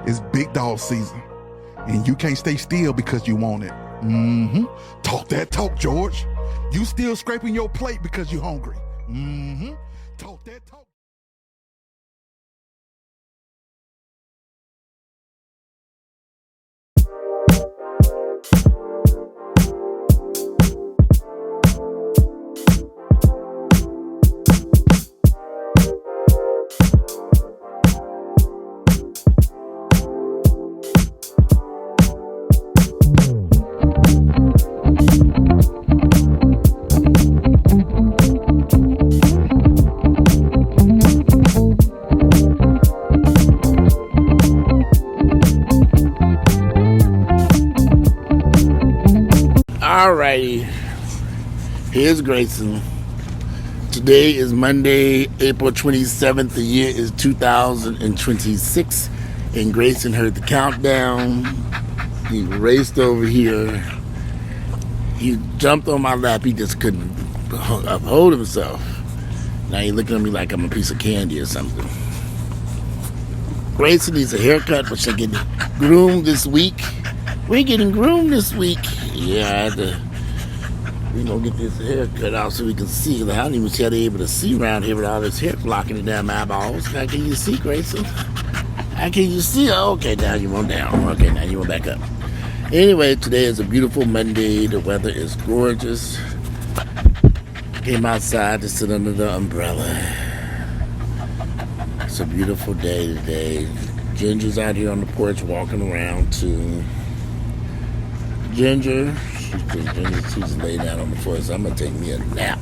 It's big dog season, and you can't stay still because you want it. Talk that talk, George. You still scraping your plate because you hungry. Talk that talk. Alrighty, here's Grayson. Today is Monday, April 27th. The year is 2026, and Grayson heard the countdown. He raced over here. He jumped on my lap. He just couldn't uphold himself. Now he's looking at me like I'm a piece of candy or something. Grayson needs a haircut, but she's getting groomed this week. We're getting groomed this week. Yeah, I had to, get this hair cut out so we can see. I don't even see how they're able to see around here with all this hair blocking the damn eyeballs. How can you see, Grayson? How can you see? Oh, okay, now you went down. Okay, now you went back up. Anyway, today is a beautiful Monday. The weather is gorgeous. Came outside to sit under the umbrella. It's a beautiful day today. Ginger's out here on the porch walking around too. Ginger, she's laid down on the floor, so I'm going to take me a nap.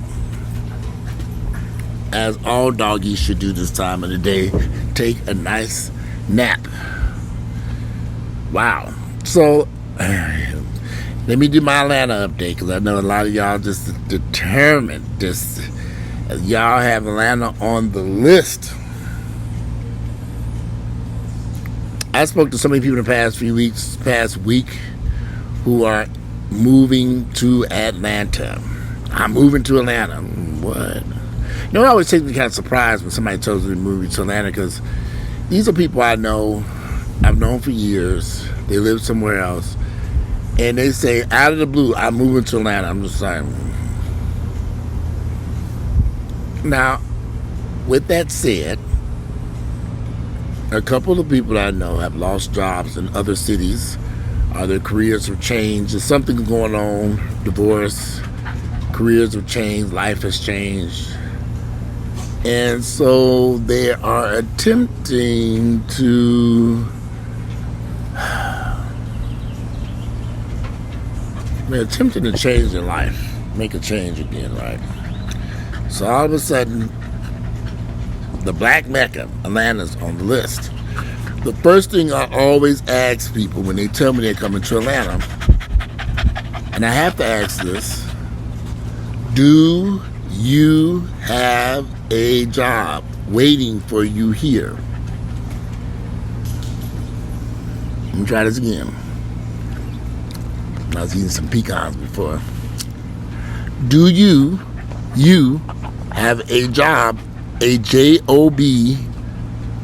As all doggies should do this time of the day, take a nice nap. Wow. So, let me do my Atlanta update, because I know a lot of y'all just determined this. Y'all have Atlanta on the list. I spoke to so many people in the past week, who are moving to Atlanta. I'm moving to Atlanta. What? It always takes me kind of surprised when somebody tells me to move to Atlanta, because these are people I know, I've known for years. They live somewhere else. And they say, out of the blue, I'm moving to Atlanta. I'm just like, Now, with that said, a couple of people I know have lost jobs in other cities. Their careers have changed. There's something going on. Divorce. Careers have changed. Life has changed. And so they are attempting to... They're attempting to change their life. Make a change again, right? So all of a sudden, the Black Mecca, Atlanta's on the list. The first thing I always ask people when they tell me they're coming to Atlanta, and I have to ask this, do you have a job waiting for you here? Let me try this again. I was eating some pecans before. Do you have a job, a J-O-B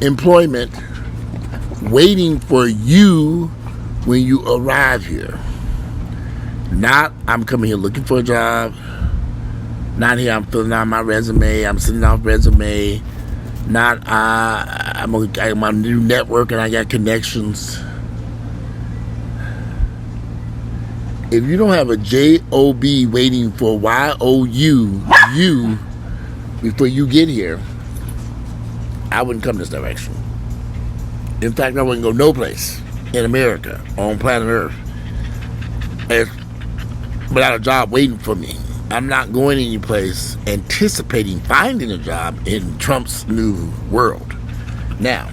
employment waiting for you when you arrive here? Not, I'm coming here looking for a job. Not here, I'm filling out my resume. I'm sending off resume. Not, I'm on a new network and I got connections. If you don't have a J-O-B waiting for Y-O-U, you, before you get here, I wouldn't come this direction. In fact, I wouldn't go no place in America, on planet Earth, without a job waiting for me. I'm not going any place anticipating finding a job in Trump's new world. Now,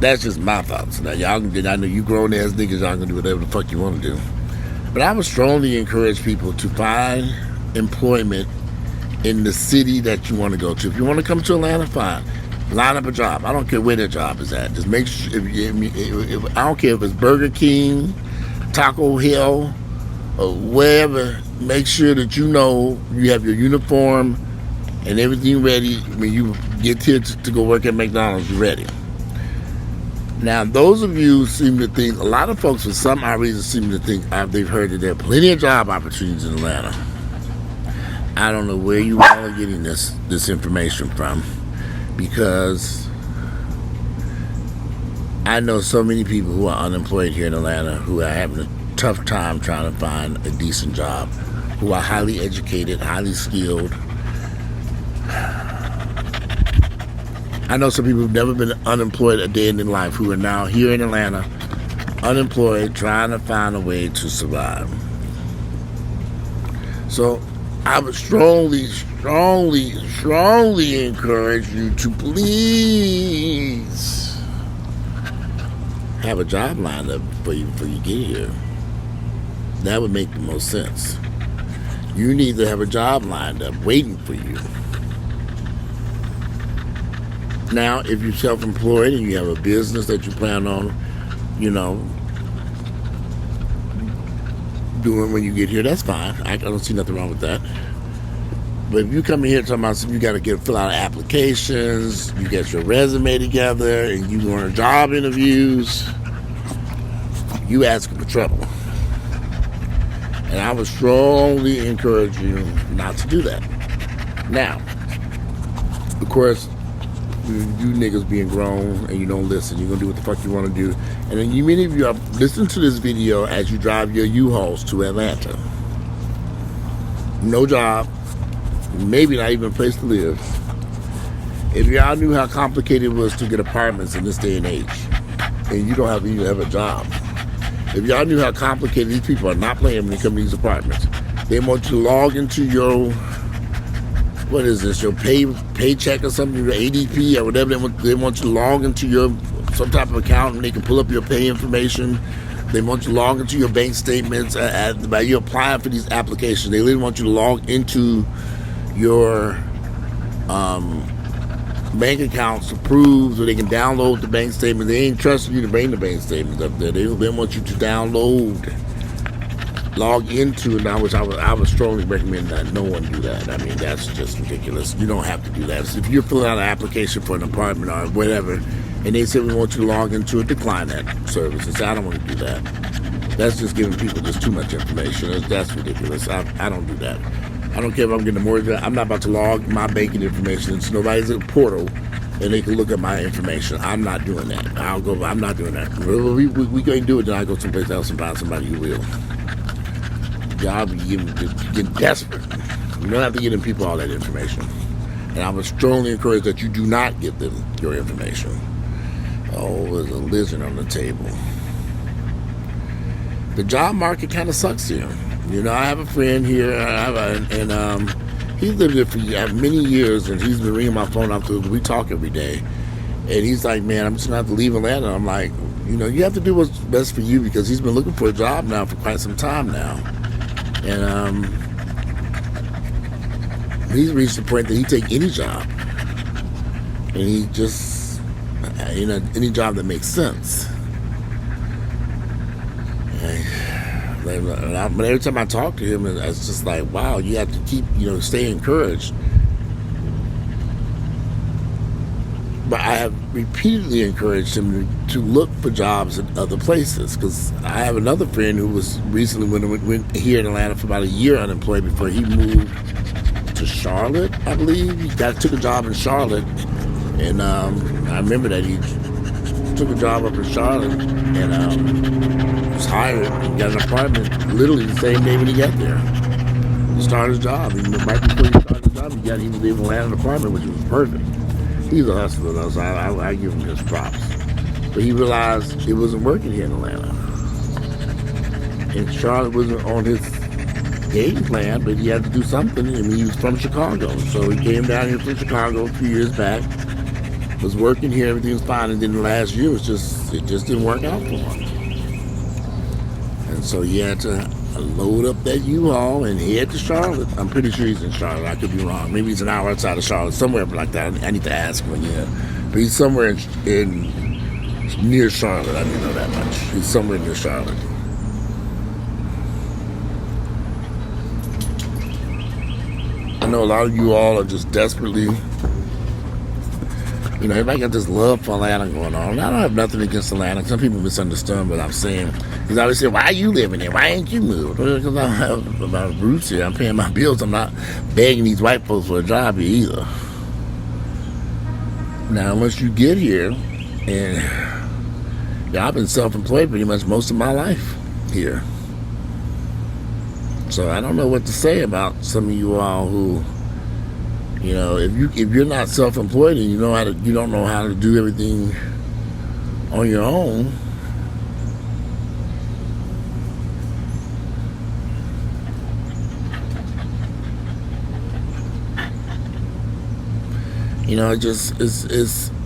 that's just my thoughts. Now, y'all can, I know you grown ass niggas, y'all can do whatever the fuck you want to do. But I would strongly encourage people to find employment in the city that you want to go to. If you want to come to Atlanta, fine. Line up a job. I don't care where the job is at. Just make sure, if I don't care if it's Burger King, Taco Hill, or wherever, make sure that you know you have your uniform and everything ready when you get here to go work at McDonald's, you ready. Now, those of you seem to think, a lot of folks for some odd reason seem to think they've heard that there are plenty of job opportunities in Atlanta. I don't know where you all are getting this information from, because I know so many people who are unemployed here in Atlanta who are having a tough time trying to find a decent job, who are highly educated, highly skilled. I know some people who've never been unemployed a day in their life who are now here in Atlanta, unemployed, trying to find a way to survive. So I would strongly encourage you to please have a job lined up before you get here. That would make the most sense. You need to have a job lined up waiting for you. Now, if you're self-employed and you have a business that you plan on, doing when you get here, that's fine. I don't see nothing wrong with that. But if you come in here talking about you got to fill out applications, you get your resume together, and you go on job interviews, you asking for trouble. And I would strongly encourage you not to do that. Now, of course, you niggas being grown and you don't listen, you're gonna do what the fuck you want to do. And then many of you are listening to this video as you drive your U-Hauls to Atlanta. No job, maybe not even a place to live. If y'all knew how complicated it was to get apartments in this day and age, and you don't have to even have a job. If y'all knew how complicated, these people are not playing when they come to these apartments. They want you to log into your, what is this, your paycheck or something, your ADP or whatever. They want you to log into your some type of account, and they can pull up your pay information. They want you to log into your bank statements. By you applying for these applications, they really want you to log into your bank accounts to prove so they can download the bank statement. They ain't trusting you to bring the bank statements up there. They want you to download, log into it now, which I would strongly recommend that no one do that. I mean, that's just ridiculous. You don't have to do that. So if you're filling out an application for an apartment or whatever, and they say we want you to log into it, decline that service and say, I don't want to do that. That's just giving people just too much information. That's ridiculous. I don't do that. I don't care if I'm getting a mortgage. I'm not about to log my banking information into nobody's portal and they can look at my information. I'm not doing that. I'm not doing that. We can't do it, then I go someplace else and find somebody who will. Y'all be getting desperate. You don't have to give them people all that information. And I would strongly encourage that you do not give them your information. Oh, there's a lizard on the table. The job market kind of sucks here. I have a friend here, and he's lived here for many years, and he's been ringing my phone up to. We talk every day, and he's like, "Man, I'm just gonna have to leave Atlanta." I'm like, you have to do what's best for you, because he's been looking for a job now for quite some time now, and he's reached the point that he take any job, and he just, any job that makes sense. But every time I talk to him, it's just like, wow, you have to keep, stay encouraged. But I have repeatedly encouraged him to look for jobs in other places, because I have another friend who was recently went here in Atlanta for about a year unemployed before he moved to Charlotte, I believe. He took a job in Charlotte, and I remember that he took a job up in Charlotte and was hired and got an apartment literally the same day when he got there. He started his job. Right before he started his job, he was able to land an apartment, which was perfect. He's a hustler, though, so I give him his props. But he realized it wasn't working here in Atlanta. And Charlotte wasn't on his game plan, but he had to do something. I mean, he was from Chicago. So he came down here from Chicago a few years back, was working here, everything was fine, and then the last year it just didn't work out for him. And so he had to load up that U-Haul and head to Charlotte. I'm pretty sure he's in Charlotte. I could be wrong. Maybe he's an hour outside of Charlotte, somewhere like that. I need to ask him again. But he's somewhere in near Charlotte. I didn't know that much. He's somewhere near Charlotte. I know a lot of you all are just desperately Everybody got this love for Atlanta going on. And I don't have nothing against Atlanta. Some people misunderstand what I'm saying. Because I always say, why are you living here? Why ain't you moved? Because I don't have my roots here. I'm paying my bills. I'm not begging these white folks for a job here either. Now, once you get here, and I've been self-employed pretty much most of my life here. So I don't know what to say about some of you all who, if you're not self-employed and you don't know how to do everything on your own.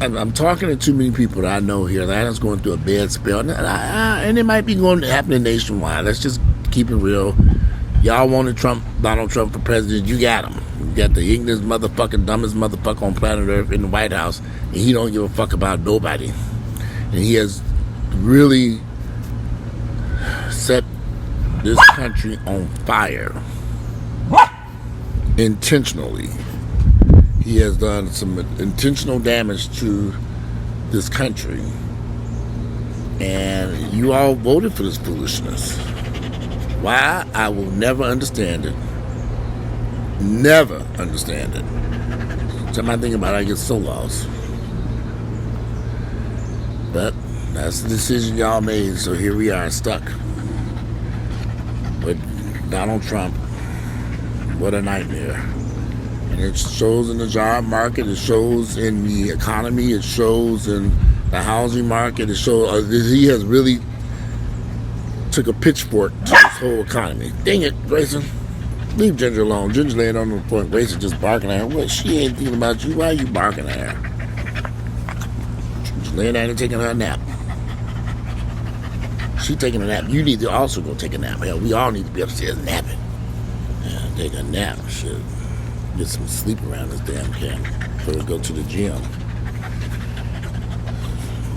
I'm talking to too many people that I know here. Atlanta's going through a bad spell, and it might be happening nationwide. Let's just keep it real. Y'all wanted Donald Trump for president. You got him. You got the ignorant motherfucking dumbest motherfucker on planet Earth in the White House, and he don't give a fuck about nobody. And he has really set this country on fire intentionally. He has done some intentional damage to this country. And you all voted for this foolishness. Why? I will never understand it. Never understand it. Sometimes I think about it, I get so lost. But that's the decision y'all made, so here we are, stuck with Donald Trump. What a nightmare. And it shows in the job market, it shows in the economy, it shows in the housing market, it shows he has really took a pitchfork to this whole economy. Dang it, Grayson. Leave Ginger alone. Ginger laying on the point. Grayson just barking at her. What? She ain't thinking about you. Why are you barking at her? She's laying down and taking her a nap. She taking a nap. You need to also go take a nap. Hell, we all need to be upstairs napping. Yeah, take a nap. Shit. Get some sleep around this damn camp before we go to the gym.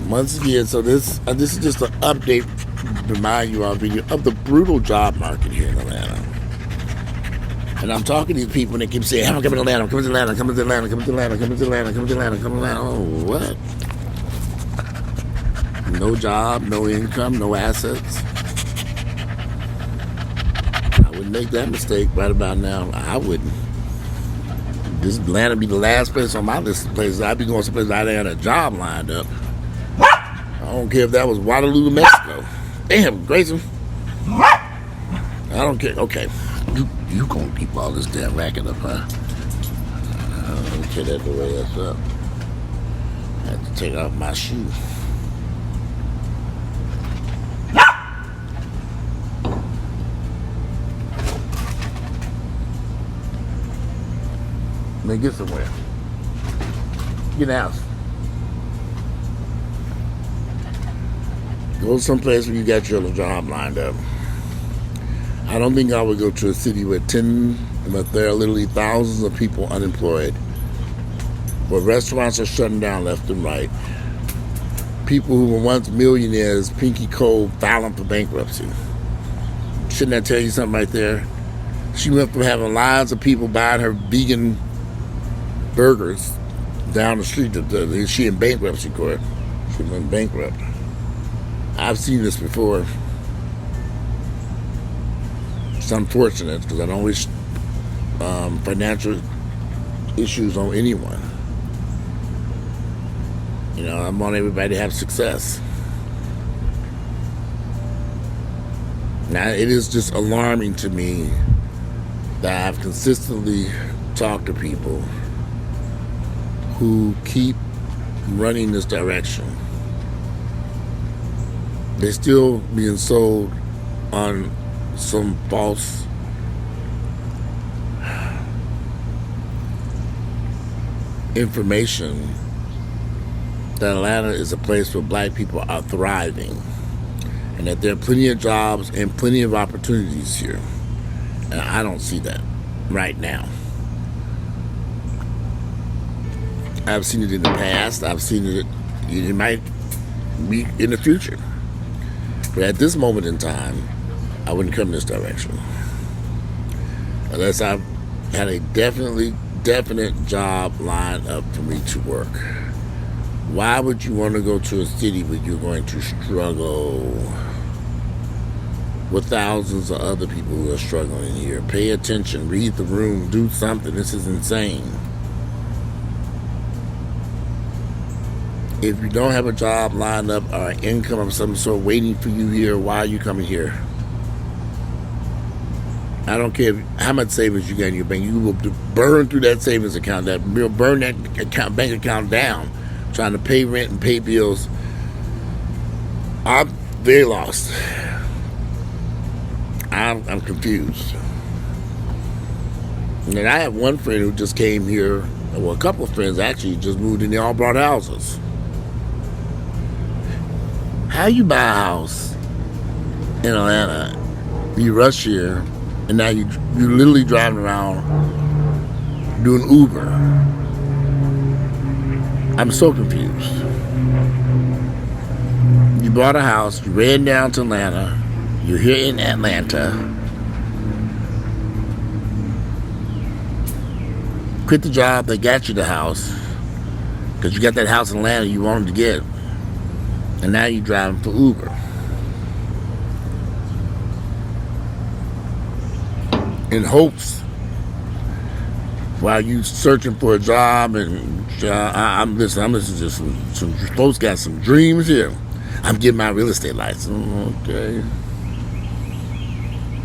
Once again, so this is just an update, remind you all of the brutal job market here in Atlanta. And I'm talking to these people and they keep saying, I'm coming to Atlanta, I'm coming to Atlanta, I'm coming to Atlanta, I'm coming to Atlanta, I'm coming to Atlanta, I'm coming to Atlanta, I'm coming to Atlanta. Oh, what? No job, no income, no assets. I wouldn't make that mistake right about now. I wouldn't. This Atlanta be the last place on my list of places. I'd be going someplace I had a job lined up. I don't care if that was Waterloo, Mexico. Damn, Grayson. I don't care. Okay. You gonna keep all this damn racket up, huh? Let me take that the way that's up. I have to take off my shoe. Let me get somewhere. Get out. Go someplace where you got your job lined up. I don't think I would go to a city but there are literally thousands of people unemployed, where restaurants are shutting down left and right. People who were once millionaires, pinky cold, filing for bankruptcy. Shouldn't that tell you something right there? She went from having lines of people buying her vegan burgers down the street to she in bankruptcy court. She went bankrupt. I've seen this before. It's unfortunate because I don't wish financial issues on anyone. I want everybody to have success. Now, it is just alarming to me that I've consistently talked to people who keep running this direction. They're still being sold on some false information that Atlanta is a place where black people are thriving and that there are plenty of jobs and plenty of opportunities here. And I don't see that right now. I've seen it in the past. I've seen it might be in the future. But at this moment in time, I wouldn't come in this direction unless I had a definite job lined up for me to work. Why would you want to go to a city where you're going to struggle with thousands of other people who are struggling here? Pay attention, read the room, do something. This is insane. If you don't have a job lined up or an income of some sort waiting for you here, why are you coming here? I don't care how much savings you got in your bank. You will burn through that savings account, burn that bank account down, trying to pay rent and pay bills. I'm very lost. I'm confused. And I have one friend who just came here. Well, a couple of friends actually just moved in. They all bought houses. How you buy a house in Atlanta, you rush here, and now you're literally driving around doing Uber? I'm so confused. You bought a house, you ran down to Atlanta, you're here in Atlanta, quit the job that got you the house, because you got that house in Atlanta you wanted to get, and now you're driving for Uber. In hopes, while you searching for a job, and I'm listening to some folks got some dreams here. I'm getting my real estate license. Okay.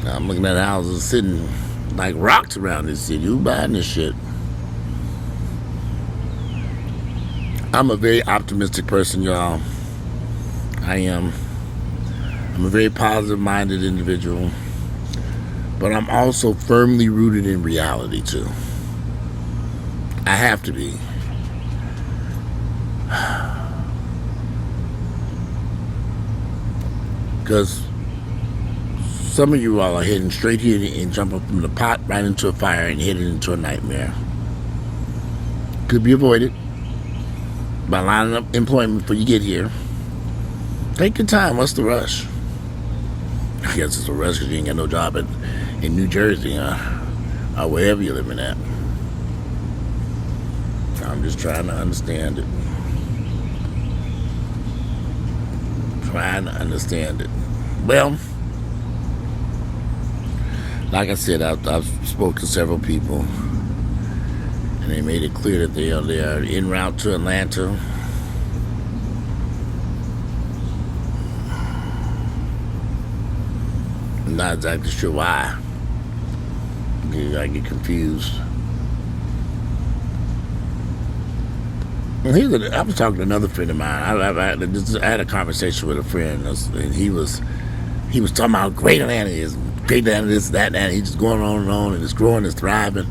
I'm looking at houses sitting like rocks around this city. Who buying this shit? I'm a very optimistic person, y'all. I am. I'm a very positive-minded individual. But I'm also firmly rooted in reality, too. I have to be. Because some of you all are heading straight here and jumping from the pot right into a fire and heading into a nightmare. Could be avoided by lining up employment before you get here. Take your time. What's the rush? I guess it's a rush because you ain't got no job in New Jersey or wherever you're living at. I'm just trying to understand it. Well, like I said, I've spoken to several people, and they made it clear that they are en route to Atlanta. I'm not exactly sure why. I get confused. And I was talking to another friend of mine. I had a conversation with a friend, and he was talking about how great Atlanta is, great Atlanta is, that, and he's just going on, and it's growing, it's thriving.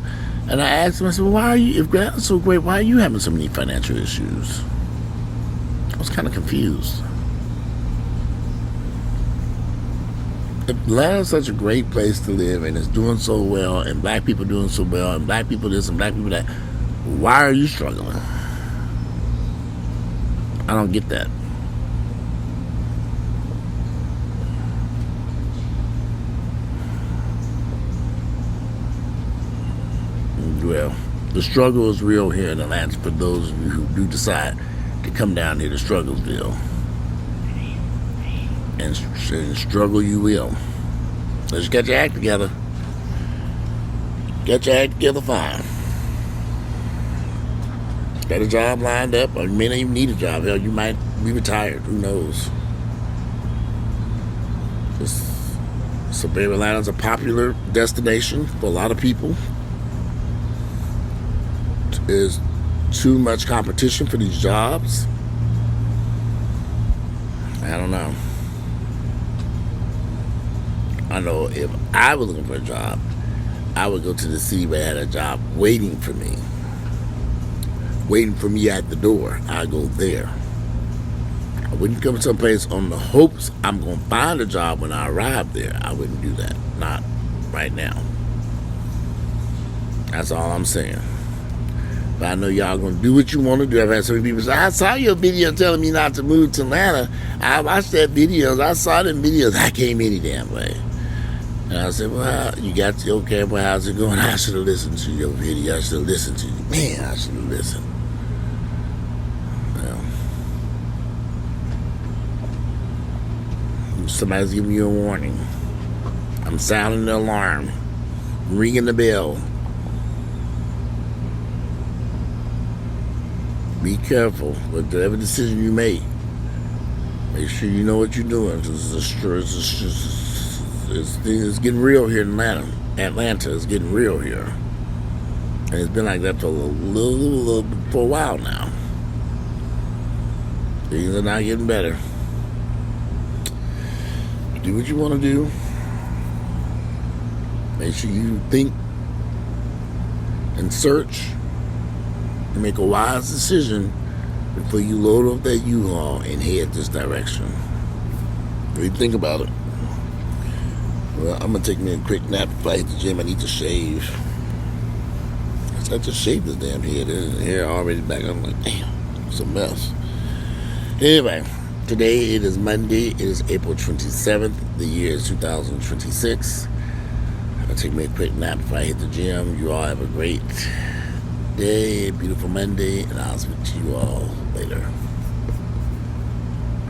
And I asked him, I said, well, why are you, if Atlanta's so great, why are you having so many financial issues? I was kind of confused. Atlanta is such a great place to live, and it's doing so well, and black people doing so well, and black people this and black people that. Why are you struggling? I don't get that. Well, the struggle is real here in Atlanta for those of you who do decide to come down here to Strugglesville. And struggle you will. Let's get your act together. Get your act together fine. Got a job lined up, or you may not even need a job. Hell, you might be retired. Who knows? Suburban Atlanta's a popular destination for a lot of people. There's too much competition for these jobs. I don't know. I know if I was looking for a job, I would go to the city where I had a job waiting for me at the door. I'd go there. I wouldn't come someplace on the hopes I'm going to find a job when I arrive there. I wouldn't do that. Not right now. That's all I'm saying. But I know y'all going to do what you want to do. I've had so many people say, I saw your video telling me not to move to Atlanta. I watched that videos. I saw them videos. I came any damn way. And I said, well, you got your camera, how's it going? I should have listened to your video. I should have listened to you. Man, I should have listened. Well, Somebody's giving you a warning. I'm sounding the alarm, ringing the bell. Be careful with whatever decision you make. Make sure you know what you're doing. It's getting real here in Atlanta. Atlanta is getting real here. And it's been like that for for a while now. Things are not getting better. Do what you want to do. Make sure you think and search and make a wise decision before you load up that U-Haul and head this direction. What do you think about it? Well, I'm going to take me a quick nap before I hit the gym. I need to shave. I just shaved this damn head. There's hair already back. I'm like, damn, it's a mess. Anyway, today it is Monday. It is April 27th. The year is 2026. I'm going to take me a quick nap before I hit the gym. You all have a great day, beautiful Monday, and I'll speak to you all later.